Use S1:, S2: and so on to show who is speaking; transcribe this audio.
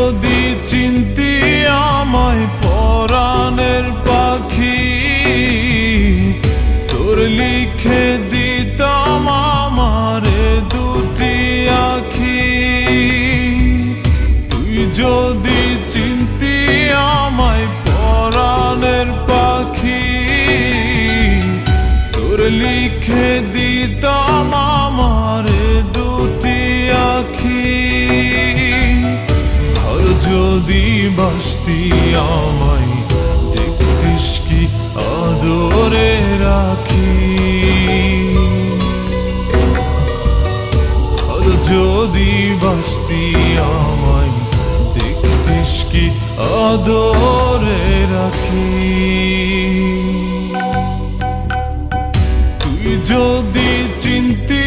S1: যদি চিনতি আমায় পরাণের পাখি, তোর লিখে দিতাম আমারে দুটি আখি। তুই যদি চিনতি আমায় পরাণের পাখি, তোর লিখে দিতাম আমারে দুটি আখি। আর যদি বাসতি আমায় দেখতিস কি আদরে রাখি। আর যদি বাসতি আমায় দেখতিস কি আদরে রাখি। তুই যদি চিনতি